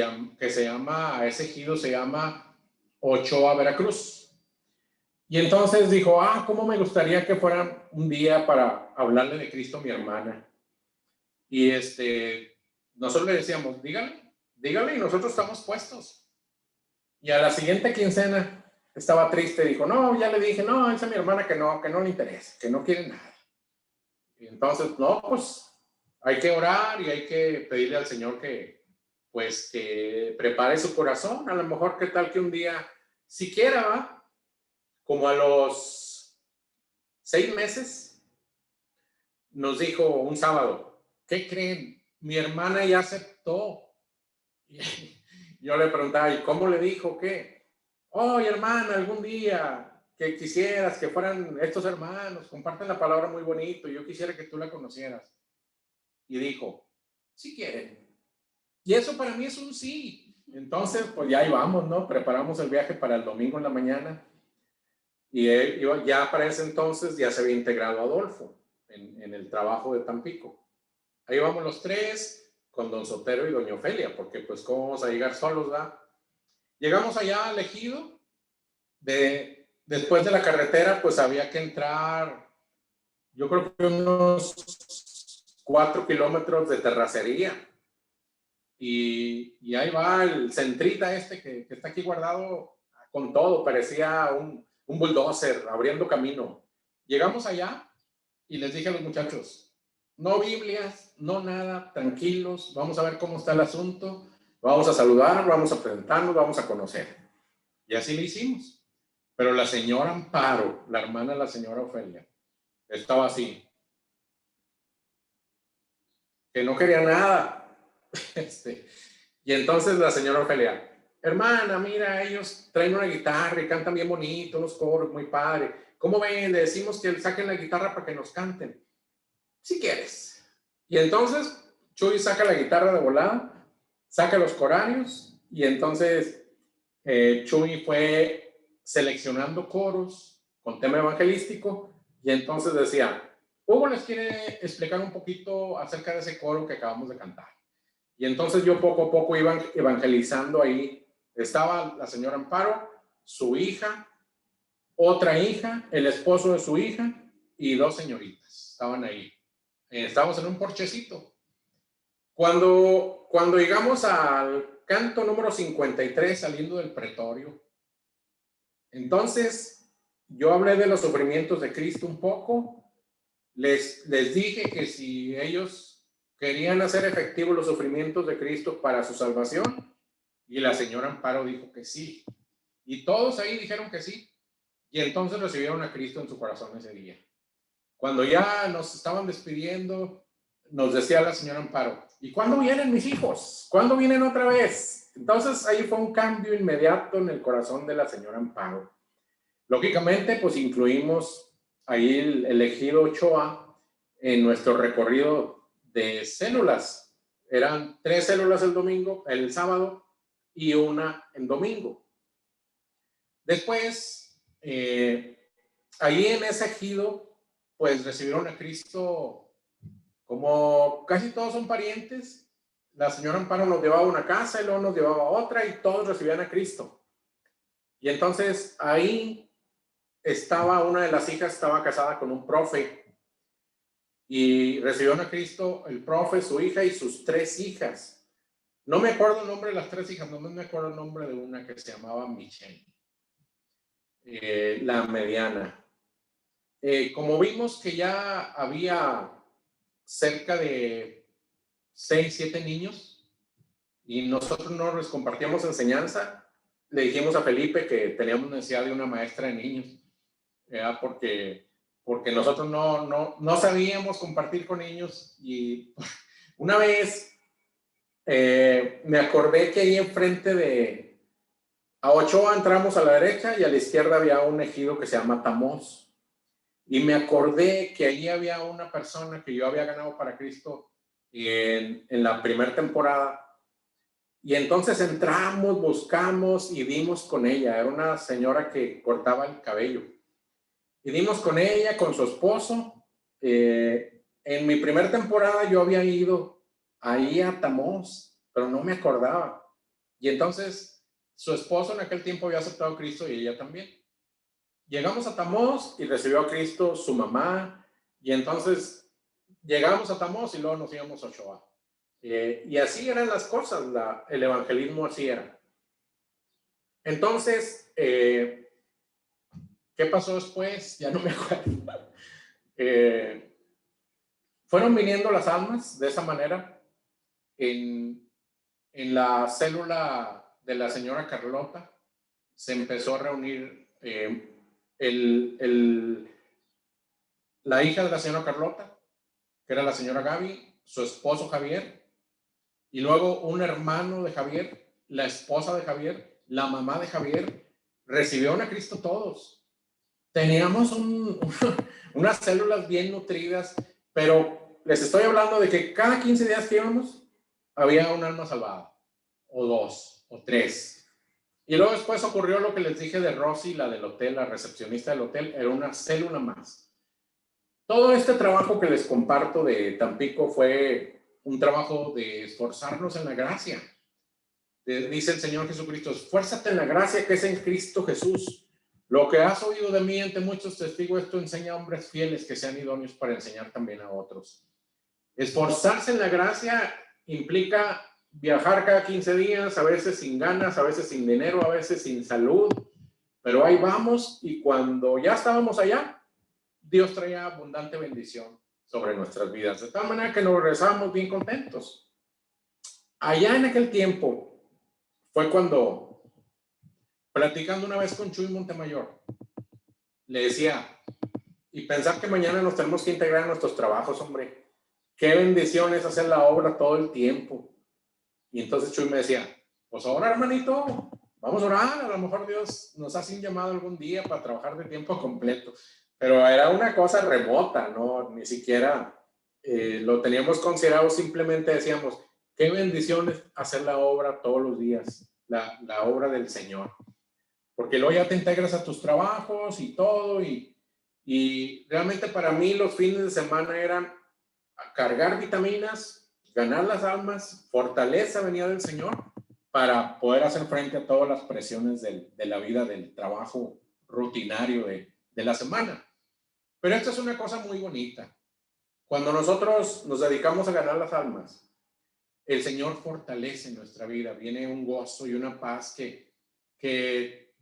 ejido se llama Ochoa, Veracruz. Y entonces dijo, cómo me gustaría que fueran un día para hablarle de Cristo a mi hermana. Y nosotros le decíamos, dígale y nosotros estamos puestos. Y a la siguiente quincena estaba triste, dijo, no, ya le dije, no, esa es mi hermana que no le interesa, que no quiere nada. Y entonces, no, pues hay que orar y hay que pedirle al Señor que prepare su corazón. A lo mejor, ¿qué tal que un día, siquiera, ¿va? Como a los 6 meses, nos dijo un sábado, ¿qué creen? Mi hermana ya aceptó. Y yo le preguntaba, ¿y cómo le dijo qué? Hermana, algún día que quisieras que fueran estos hermanos, comparten la palabra muy bonito, yo quisiera que tú la conocieras. Y dijo, si quieren. Y eso para mí es un sí. Entonces, pues ya íbamos, ¿no? Preparamos el viaje para el domingo en la mañana. Y ya para ese entonces ya se había integrado Adolfo en el trabajo de Tampico. Ahí vamos los 3. con don Sotero y doña Ofelia, porque pues cómo vamos a llegar solos, ¿verdad? Llegamos allá al ejido, después de la carretera pues había que entrar, yo creo que unos 4 kilómetros de terracería, y ahí va el centrita este que está aquí guardado con todo, parecía un bulldozer abriendo camino. Llegamos allá y les dije a los muchachos, no Biblias, no nada, tranquilos, vamos a ver cómo está el asunto, vamos a saludar, vamos a presentarnos, vamos a conocer. Y así lo hicimos. Pero la señora Amparo, la hermana de la señora Ofelia, estaba así, que no quería nada. Y entonces la señora Ofelia, hermana, mira, ellos traen una guitarra y cantan bien bonito, los coros, muy padre. ¿Cómo ven? Le decimos que saquen la guitarra para que nos canten. Si quieres. Y entonces Chuy saca la guitarra de volada, saca los corarios, y entonces Chuy fue seleccionando coros con tema evangelístico, y entonces decía, Hugo les quiere explicar un poquito acerca de ese coro que acabamos de cantar. Y entonces yo poco a poco iba evangelizando ahí. Estaba la señora Amparo, su hija, otra hija, el esposo de su hija y 2 señoritas. Estaban ahí. Estábamos en un porchecito. Cuando llegamos al canto número 53, saliendo del pretorio, entonces yo hablé de los sufrimientos de Cristo un poco. Les dije que si ellos querían hacer efectivos los sufrimientos de Cristo para su salvación, y la señora Amparo dijo que sí, y todos ahí dijeron que sí, y entonces recibieron a Cristo en su corazón ese día. Cuando ya nos estaban despidiendo, nos decía la señora Amparo, ¿y cuándo vienen mis hijos? ¿Cuándo vienen otra vez? Entonces ahí fue un cambio inmediato en el corazón de la señora Amparo. Lógicamente, pues incluimos ahí el ejido Ochoa en nuestro recorrido de células. Eran 3 células el sábado, y 1 en domingo. Después, ahí en ese ejido, pues recibieron a Cristo, como casi todos son parientes. La señora Amparo nos llevaba a una casa y luego nos llevaba a otra, y todos recibían a Cristo. Y entonces ahí estaba una de las hijas, estaba casada con un profe, y recibieron a Cristo el profe, su hija y sus 3 hijas. No me acuerdo el nombre de las 3 hijas, no me acuerdo el nombre de una que se llamaba Michelle, la mediana. Como vimos que ya había cerca de 6, 7 niños, y nosotros no les compartíamos enseñanza, le dijimos a Felipe que teníamos necesidad de una maestra de niños, porque nosotros no sabíamos compartir con niños. Y una vez me acordé que ahí enfrente a Ochoa entramos a la derecha, y a la izquierda había un ejido que se llama Tamós, y me acordé que allí había una persona que yo había ganado para Cristo en la primera temporada, y entonces entramos, buscamos y dimos con ella. Era una señora que cortaba el cabello. Y dimos con ella, con su esposo. En mi primera temporada yo había ido ahí a Tamós, pero no me acordaba. Y entonces su esposo en aquel tiempo había aceptado a Cristo, y ella también. Llegamos a Tamós y recibió a Cristo su mamá. Y entonces llegamos a Tamós y luego nos íbamos a Ochoa. Y así eran las cosas, el evangelismo así era. Entonces, ¿qué pasó después? Ya no me acuerdo. Fueron viniendo las almas de esa manera. En la célula de la señora Carlota se empezó a reunir la hija de la señora Carlota, que era la señora Gaby, su esposo Javier, y luego un hermano de Javier, la esposa de Javier, la mamá de Javier. Recibieron a Cristo todos. Teníamos unas células bien nutridas, pero les estoy hablando de que cada 15 días que íbamos había un alma salvada, o 2, o 3. Y luego después ocurrió lo que les dije de Rosy, la del hotel, la recepcionista del hotel, era una célula más. Todo este trabajo que les comparto de Tampico fue un trabajo de esforzarnos en la gracia. Dice el Señor Jesucristo, esfuérzate en la gracia que es en Cristo Jesús. Lo que has oído de mí ante muchos testigos, esto enseña a hombres fieles que sean idóneos para enseñar también a otros. Esforzarse en la gracia implica viajar cada 15 días, a veces sin ganas, a veces sin dinero, a veces sin salud, pero ahí vamos, y cuando ya estábamos allá, Dios traía abundante bendición sobre nuestras vidas, de tal manera que nos regresábamos bien contentos. Allá en aquel tiempo fue cuando, platicando una vez con Chuy Montemayor, le decía, y pensar que mañana nos tenemos que integrar en nuestros trabajos, hombre, qué bendición es hacer la obra todo el tiempo. Y entonces Chuy me decía, pues ahora, hermanito, vamos a orar, a lo mejor Dios nos hace un llamado algún día para trabajar de tiempo completo. Pero era una cosa remota, ¿no? Ni siquiera lo teníamos considerado, simplemente decíamos, qué bendición es hacer la obra todos los días, la obra del Señor. Porque luego ya te integras a tus trabajos y todo, y realmente para mí los fines de semana eran cargar vitaminas, ganar las almas, fortaleza venía del Señor para poder hacer frente a todas las presiones de la vida, del trabajo rutinario de la semana. Pero esto es una cosa muy bonita. Cuando nosotros nos dedicamos a ganar las almas, el Señor fortalece nuestra vida, viene un gozo y una paz que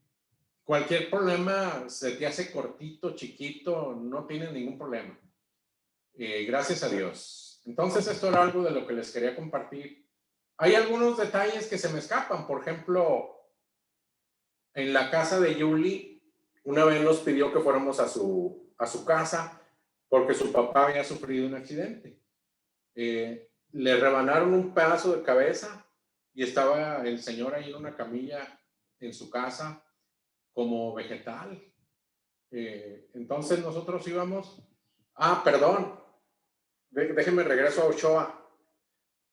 cualquier problema se te hace cortito, chiquito, no tienes ningún problema. Gracias a Dios. Entonces esto era algo de lo que les quería compartir. Hay algunos detalles que se me escapan. Por ejemplo, en la casa de Yuli, una vez nos pidió que fuéramos a su casa porque su papá había sufrido un accidente. Le rebanaron un pedazo de cabeza y estaba el señor ahí en una camilla en su casa como vegetal. Entonces nosotros íbamos... perdón. Déjenme regreso a Ochoa.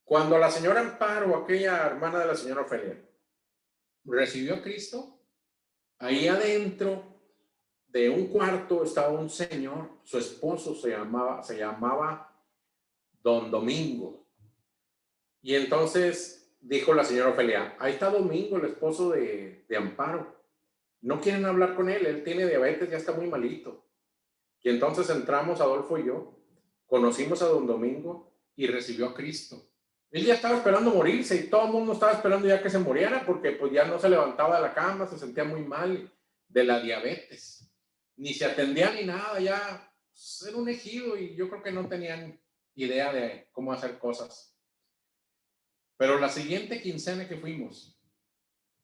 Cuando la señora Amparo, aquella hermana de la señora Ofelia, recibió a Cristo, ahí adentro de un cuarto estaba un señor, su esposo se llamaba Don Domingo. Y entonces dijo la señora Ofelia, ahí está Domingo, el esposo de Amparo. No quieren hablar con él, él tiene diabetes, ya está muy malito. Y entonces entramos, Adolfo y yo, conocimos a Don Domingo y recibió a Cristo. Él ya estaba esperando morirse y todo el mundo estaba esperando ya que se muriera porque pues ya no se levantaba de la cama, se sentía muy mal de la diabetes. Ni se atendía ni nada, ya pues, era un ejido y yo creo que no tenían idea de cómo hacer cosas. Pero la siguiente quincena que fuimos,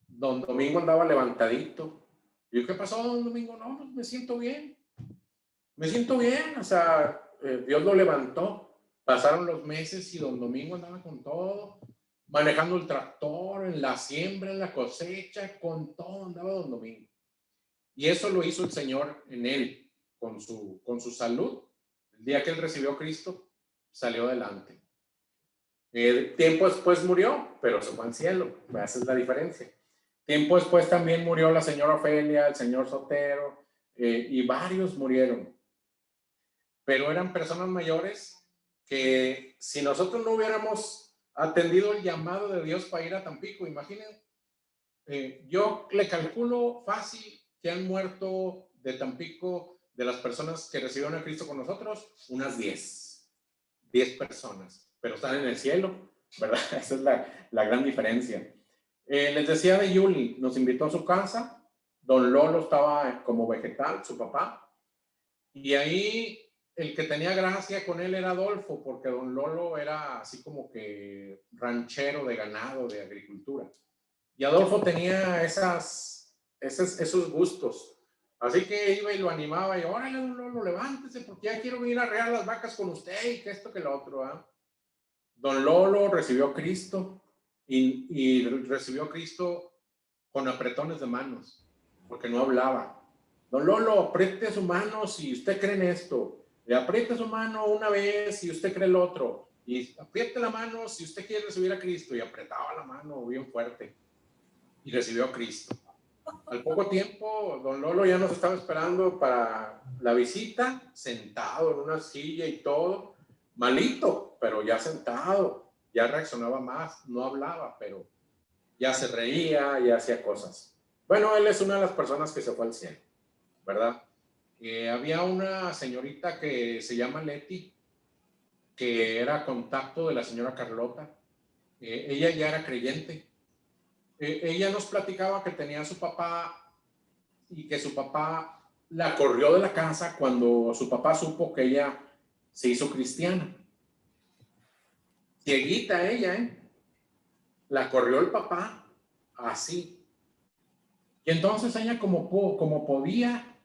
Don Domingo andaba levantadito. Y yo, ¿qué pasó, Don Domingo? No, pues me siento bien. Me siento bien, o sea, Dios lo levantó. Pasaron los meses y Don Domingo andaba con todo, manejando el tractor, en la siembra, en la cosecha, con todo andaba Don Domingo. Y eso lo hizo el Señor en él, con su salud. El día que él recibió a Cristo, salió adelante. Tiempo después murió, pero se fue al cielo. Esa es la diferencia. Tiempo después también murió la señora Ofelia, el señor Sotero, y varios murieron. Pero eran personas mayores que si nosotros no hubiéramos atendido el llamado de Dios para ir a Tampico, imaginen, yo le calculo fácil que han muerto de Tampico, de las personas que recibieron a Cristo con nosotros, unas 10 personas, pero están en el cielo, ¿verdad? Esa es la gran diferencia. Les decía de Yuli, nos invitó a su casa, Don Lolo estaba como vegetal, su papá, y ahí el que tenía gracia con él era Adolfo, porque Don Lolo era así como que ranchero de ganado, de agricultura. Y Adolfo tenía esos gustos. Así que iba y lo animaba y, órale, Don Lolo, levántese, porque ya quiero venir a arrear las vacas con usted y que esto, que lo otro. Don Lolo recibió a Cristo y recibió a Cristo con apretones de manos, porque no hablaba. Don Lolo, apriete su mano si usted cree en esto. Le aprieta su mano una vez y usted cree el otro. Y apriete la mano si usted quiere recibir a Cristo. Y apretaba la mano bien fuerte. Y recibió a Cristo. Al poco tiempo, Don Lolo ya nos estaba esperando para la visita, sentado en una silla y todo, malito, pero ya sentado, ya reaccionaba más, no hablaba, pero ya se reía, ya hacía cosas. Bueno, él es una de las personas que se fue al cielo, ¿verdad? Había una señorita que se llama Leti, que era contacto de la señora Carlota. Ella ya era creyente. Ella nos platicaba que tenía a su papá y que su papá la corrió de la casa cuando su papá supo que ella se hizo cristiana. Cieguita ella, la corrió el papá así. Y entonces ella como podía,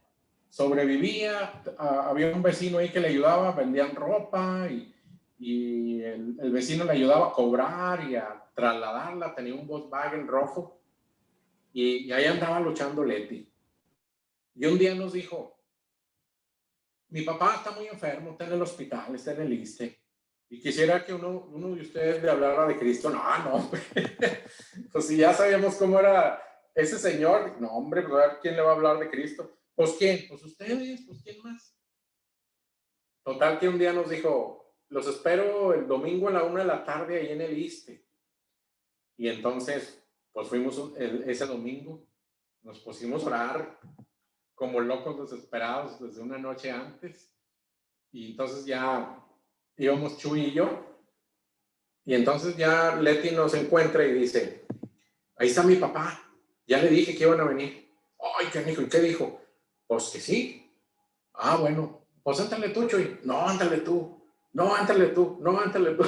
sobrevivía. Había un vecino ahí que le ayudaba, vendían ropa y el vecino le ayudaba a cobrar y a trasladarla. Tenía un Volkswagen rojo y ahí andaba luchando Leti. Y un día nos dijo, mi papá está muy enfermo, está en el hospital, está en el ISSSTE, y quisiera que uno de ustedes le hablara de Cristo. No, pues si ya sabíamos cómo era ese señor, no hombre, pues a ver quién le va a hablar de Cristo. Pues quién, pues ustedes, pues quién más. Total que un día nos dijo, los espero el domingo a la 1 de la tarde ahí en el ISSSTE. Y entonces, pues fuimos ese domingo, nos pusimos a orar como locos desesperados desde una noche antes. Y entonces ya íbamos Chuy y yo. Y entonces ya Leti nos encuentra y dice, ahí está mi papá, ya le dije que iban a venir. Ay, ¿qué dijo? ¿Y qué dijo? Pues que sí. Ah, bueno, pues ántale tú, Chuy. No, ántale tú. No, ántale tú. No, ántale tú.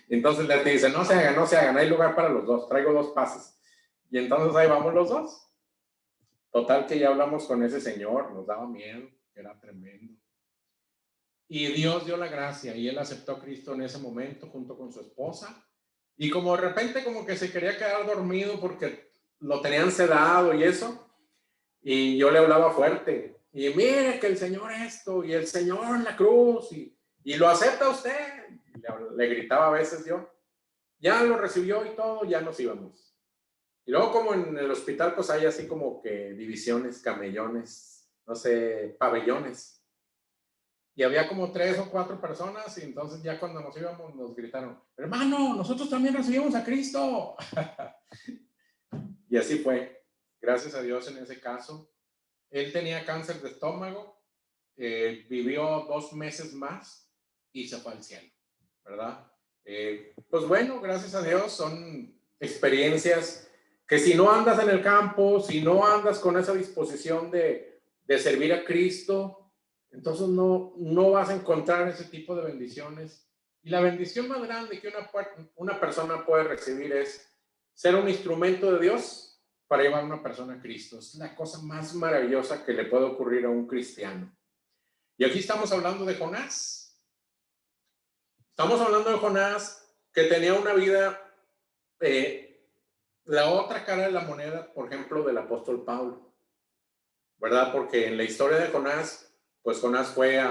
Entonces Leti dice, no se hagan, hay lugar para los dos, traigo 2 pases. Y entonces ahí vamos los dos. Total que ya hablamos con ese señor, nos daba miedo, era tremendo. Y Dios dio la gracia y él aceptó a Cristo en ese momento junto con su esposa. Y como de repente como que se quería quedar dormido porque lo tenían sedado y eso. Y yo le hablaba fuerte. Y mire que el Señor esto y el Señor en la cruz y lo acepta usted. Le gritaba a veces yo. Ya lo recibió y todo, ya nos íbamos. Y luego como en el hospital pues hay así como que divisiones, camellones, no sé, pabellones. Y había como 3 o 4 personas y entonces ya cuando nos íbamos nos gritaron, hermano, nosotros también recibimos a Cristo. Y así fue. Gracias a Dios en ese caso. Él tenía cáncer de estómago, vivió 2 meses más y se fue al cielo, ¿verdad? Pues bueno, gracias a Dios son experiencias que si no andas en el campo, si no andas con esa disposición de servir a Cristo, entonces no vas a encontrar ese tipo de bendiciones. Y la bendición más grande que una persona puede recibir es ser un instrumento de Dios para llevar a una persona a Cristo. Es la cosa más maravillosa que le puede ocurrir a un cristiano. Y aquí estamos hablando de Jonás. Estamos hablando de Jonás que tenía una vida... la otra cara de la moneda, por ejemplo, del apóstol Pablo, ¿verdad? Porque en la historia de Jonás, pues Jonás fue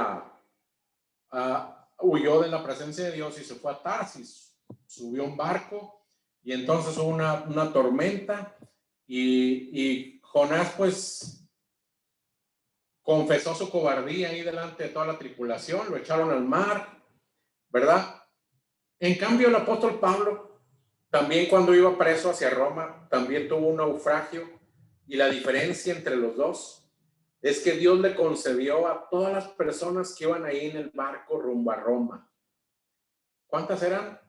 huyó de la presencia de Dios y se fue a Tarsis, subió a un barco y entonces hubo una tormenta y Jonás pues confesó su cobardía ahí delante de toda la tripulación, lo echaron al mar, ¿verdad? En cambio el apóstol Pablo también cuando iba preso hacia Roma, también tuvo un naufragio y la diferencia entre los dos es que Dios le concedió a todas las personas que iban ahí en el barco rumbo a Roma. ¿Cuántas eran?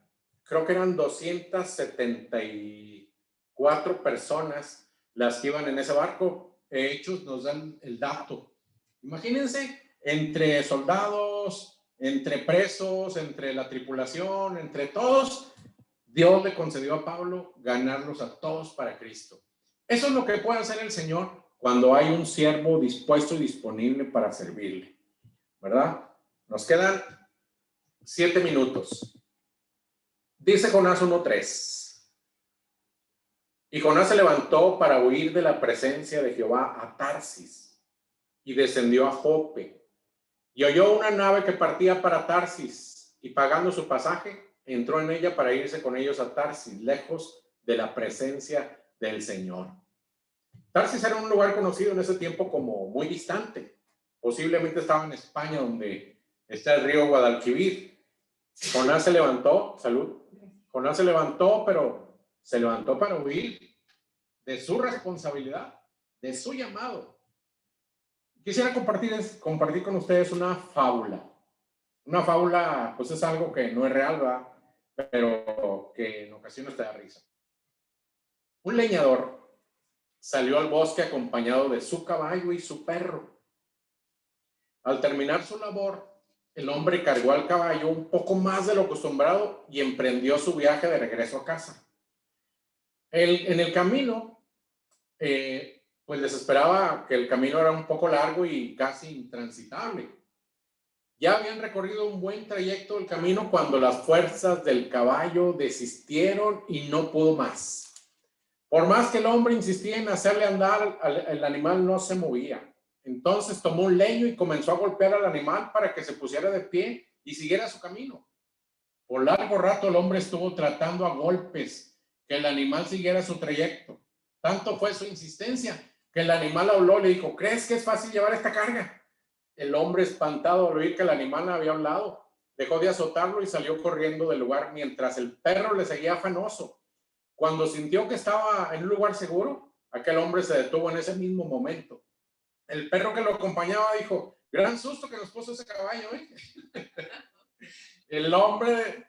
Creo que eran 274 personas las que iban en ese barco. Hechos nos dan el dato. Imagínense, entre soldados, entre presos, entre la tripulación, entre todos, Dios le concedió a Pablo ganarlos a todos para Cristo. Eso es lo que puede hacer el Señor cuando hay un siervo dispuesto y disponible para servirle, ¿verdad? Nos quedan 7 minutos. Dice Jonás 1:3. Y Jonás se levantó para huir de la presencia de Jehová a Tarsis y descendió a Jope y oyó una nave que partía para Tarsis y pagando su pasaje entró en ella para irse con ellos a Tarsis, lejos de la presencia del Señor. Tarsis era un lugar conocido en ese tiempo como muy distante. Posiblemente estaba en España, donde está el río Guadalquivir. Jonás se levantó, salud. Jonás se levantó, pero se levantó para huir de su responsabilidad, de su llamado. Quisiera compartir con ustedes una fábula. Una fábula, pues es algo que no es real, ¿verdad? Pero que en ocasiones te da risa. Un leñador salió al bosque acompañado de su caballo y su perro. Al terminar su labor, el hombre cargó al caballo un poco más de lo acostumbrado y emprendió su viaje de regreso a casa. En el camino, pues les esperaba que el camino era un poco largo y casi intransitable. Ya habían recorrido un buen trayecto del camino cuando las fuerzas del caballo desistieron y no pudo más. Por más que el hombre insistía en hacerle andar, el animal no se movía. Entonces tomó un leño y comenzó a golpear al animal para que se pusiera de pie y siguiera su camino. Por largo rato el hombre estuvo tratando a golpes que el animal siguiera su trayecto. Tanto fue su insistencia que el animal habló, le dijo: ¿crees que es fácil llevar esta carga? El hombre, espantado al oír que el animal había hablado, dejó de azotarlo y salió corriendo del lugar mientras el perro le seguía afanoso. Cuando sintió que estaba en un lugar seguro, aquel hombre se detuvo en ese mismo momento. El perro que lo acompañaba dijo: gran susto que nos puso ese caballo, ¿eh? El hombre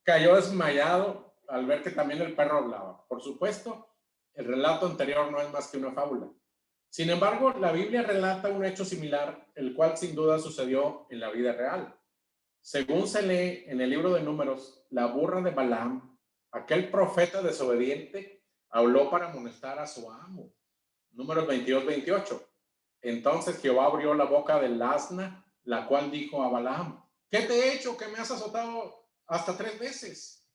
cayó desmayado al ver que también el perro hablaba. Por supuesto, el relato anterior no es más que una fábula. Sin embargo, la Biblia relata un hecho similar, el cual sin duda sucedió en la vida real. Según se lee en el libro de Números, la burra de Balaam, aquel profeta desobediente, habló para amonestar a su amo. Números 22-28. Entonces Jehová abrió la boca del asna, la cual dijo a Balaam: ¿qué te he hecho que me has azotado hasta 3 veces?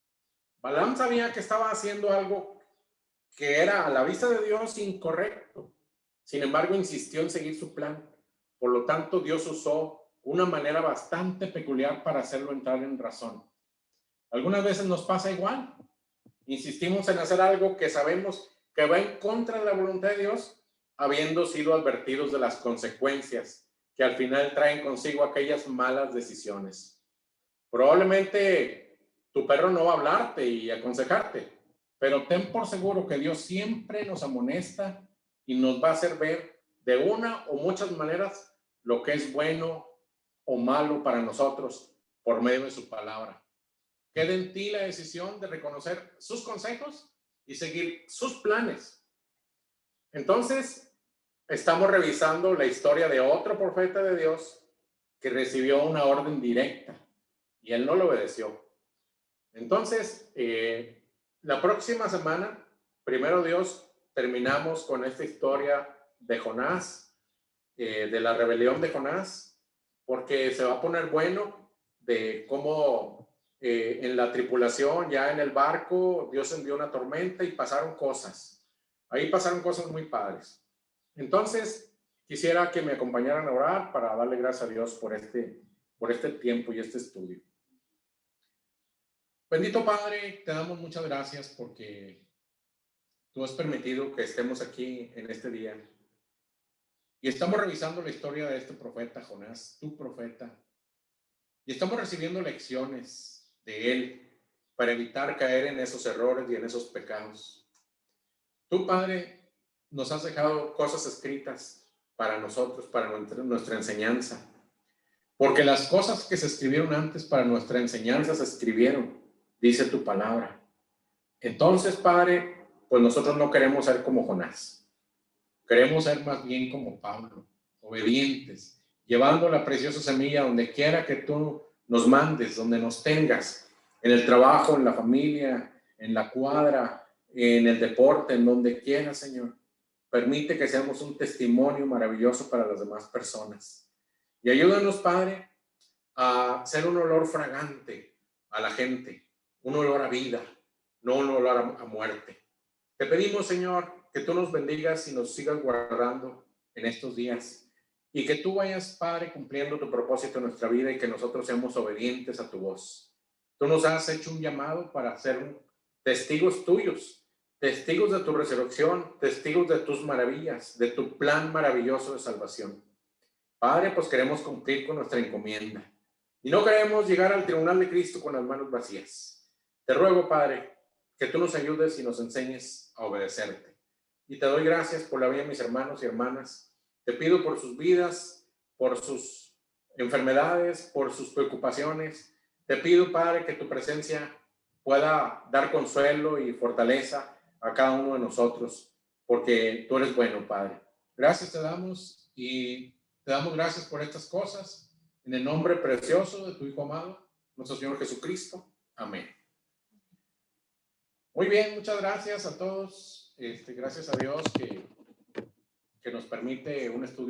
Balaam sabía que estaba haciendo algo que era a la vista de Dios incorrecto. Sin embargo, insistió en seguir su plan. Por lo tanto, Dios usó una manera bastante peculiar para hacerlo entrar en razón. Algunas veces nos pasa igual. Insistimos en hacer algo que sabemos que va en contra de la voluntad de Dios, habiendo sido advertidos de las consecuencias que al final traen consigo aquellas malas decisiones. Probablemente tu perro no va a hablarte y aconsejarte, pero ten por seguro que Dios siempre nos amonesta y nos va a hacer ver de una o muchas maneras lo que es bueno o malo para nosotros por medio de su palabra. Queda en ti la decisión de reconocer sus consejos y seguir sus planes. Entonces, estamos revisando la historia de otro profeta de Dios que recibió una orden directa y él no lo obedeció. Entonces, la próxima semana, primero Dios, terminamos con esta historia de Jonás, de la rebelión de Jonás, porque se va a poner bueno de cómo en la tripulación, ya en el barco, Dios envió una tormenta y pasaron cosas. Ahí pasaron cosas muy padres. Entonces, quisiera que me acompañaran a orar para darle gracias a Dios por este tiempo y este estudio. Bendito Padre, te damos muchas gracias porque tú has permitido que estemos aquí en este día. Y estamos revisando la historia de este profeta Jonás, tu profeta. Y estamos recibiendo lecciones de él para evitar caer en esos errores y en esos pecados. Tú, Padre, nos has dejado cosas escritas para nosotros, para nuestra enseñanza. Porque las cosas que se escribieron antes para nuestra enseñanza se escribieron, dice tu palabra. Entonces, Padre, pues nosotros no queremos ser como Jonás. Queremos ser más bien como Pablo, obedientes, llevando la preciosa semilla donde quiera que tú nos mandes, donde nos tengas, en el trabajo, en la familia, en la cuadra, en el deporte, en donde quiera, Señor. Permite que seamos un testimonio maravilloso para las demás personas. Y ayúdanos, Padre, a ser un olor fragante a la gente, un olor a vida, no un olor a muerte. Te pedimos, Señor, que tú nos bendigas y nos sigas guardando en estos días y que tú vayas, Padre, cumpliendo tu propósito en nuestra vida y que nosotros seamos obedientes a tu voz. Tú nos has hecho un llamado para ser testigos tuyos, testigos de tu resurrección, testigos de tus maravillas, de tu plan maravilloso de salvación. Padre, pues queremos cumplir con nuestra encomienda Y no queremos llegar al tribunal de Cristo con las manos vacías. Te ruego, Padre, que tú nos ayudes y nos enseñes a obedecerte. Y te doy gracias por la vida de mis hermanos y hermanas. Te pido por sus vidas, por sus enfermedades, por sus preocupaciones. Te pido, Padre, que tu presencia pueda dar consuelo y fortaleza a cada uno de nosotros, porque tú eres bueno, Padre. Gracias te damos y te damos gracias por estas cosas. En el nombre precioso de tu Hijo amado, nuestro Señor Jesucristo. Amén. Muy bien, muchas gracias a todos. Gracias a Dios que nos permite un estudio